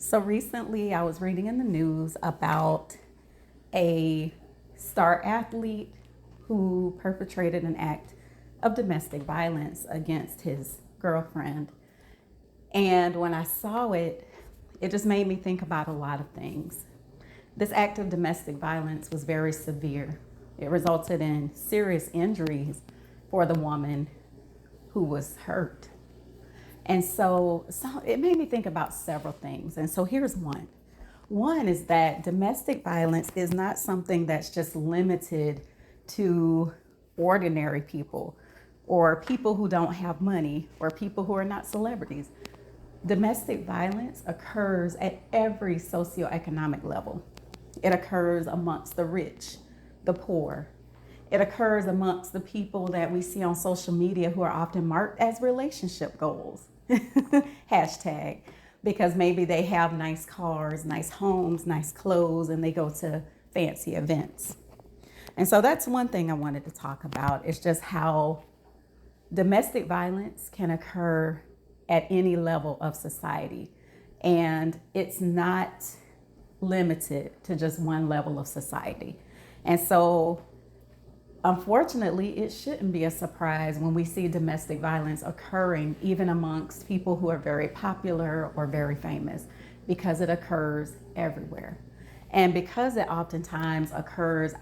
So recently, I was reading in the news about a star athlete who perpetrated an act of domestic violence against his girlfriend. And when I saw it, it just made me think about a lot of things. This act of domestic violence was very severe. It resulted in serious injuries for the woman who was hurt. And so it made me think about several things. And so here's one. One is that domestic violence is not something that's just limited to ordinary people or people who don't have money or people who are not celebrities. Domestic violence occurs at every socioeconomic level. It occurs amongst the rich, the poor. It occurs amongst the people that we see on social media who are often marked as relationship goals. Hashtag. Because maybe they have nice cars, nice homes, nice clothes, and they go to fancy events. And so that's one thing I wanted to talk about, is just how domestic violence can occur at any level of society. And it's not limited to just one level of society. And so unfortunately, it shouldn't be a surprise when we see domestic violence occurring even amongst people who are very popular or very famous, because it occurs everywhere. And because it oftentimes occurs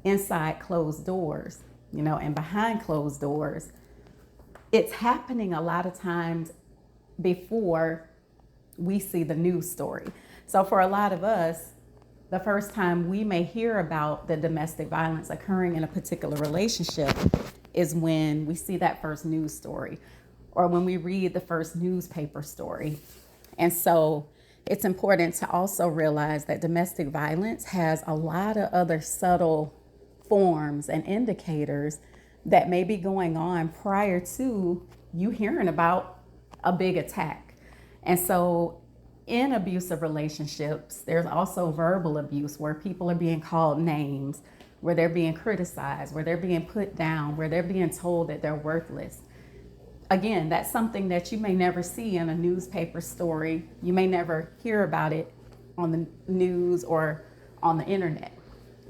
inside closed doors, and behind closed doors, it's happening a lot of times before we see the news story. So for a lot of us, the first time we may hear about the domestic violence occurring in a particular relationship is when we see that first news story or when we read the first newspaper story. And so it's important to also realize that domestic violence has a lot of other subtle forms and indicators that may be going on prior to you hearing about a big attack. And so in abusive relationships, there's also verbal abuse where people are being called names, where they're being criticized, where they're being put down, where they're being told that they're worthless. Again, that's something that you may never see in a newspaper story. You may never hear about it on the news or on the internet,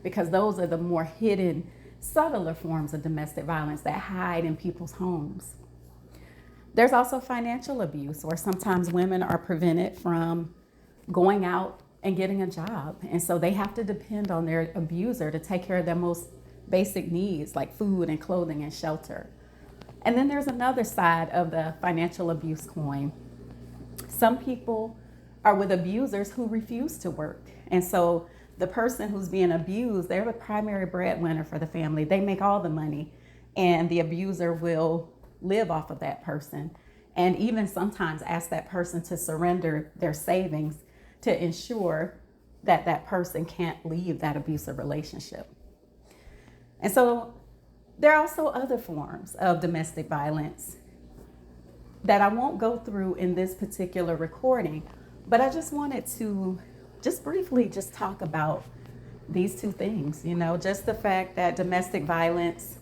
because those are the more hidden, subtler forms of domestic violence that hide in people's homes. There's also financial abuse, where sometimes women are prevented from going out and getting a job. And so they have to depend on their abuser to take care of their most basic needs, like food and clothing and shelter. And then there's another side of the financial abuse coin. Some people are with abusers who refuse to work. And so the person who's being abused, they're the primary breadwinner for the family. They make all the money, and the abuser will live off of that person, and even sometimes ask that person to surrender their savings to ensure that that person can't leave that abusive relationship. And so there are also other forms of domestic violence that I won't go through in this particular recording, but I just wanted to briefly talk about these two things, just the fact that domestic violence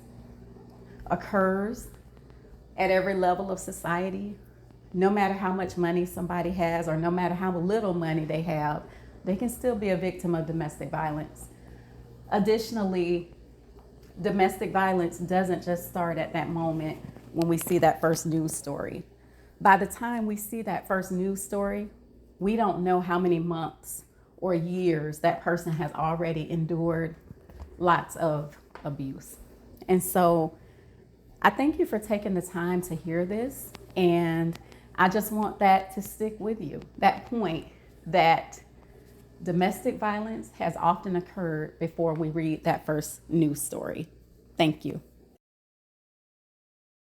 occurs at every level of society. No matter how much money somebody has or no matter how little money they have, they can still be a victim of domestic violence. Additionally, domestic violence doesn't just start at that moment when we see that first news story. By the time we see that first news story, we don't know how many months or years that person has already endured lots of abuse. And so I thank you for taking the time to hear this, and I just want that to stick with you, that point that domestic violence has often occurred before we read that first news story. Thank you.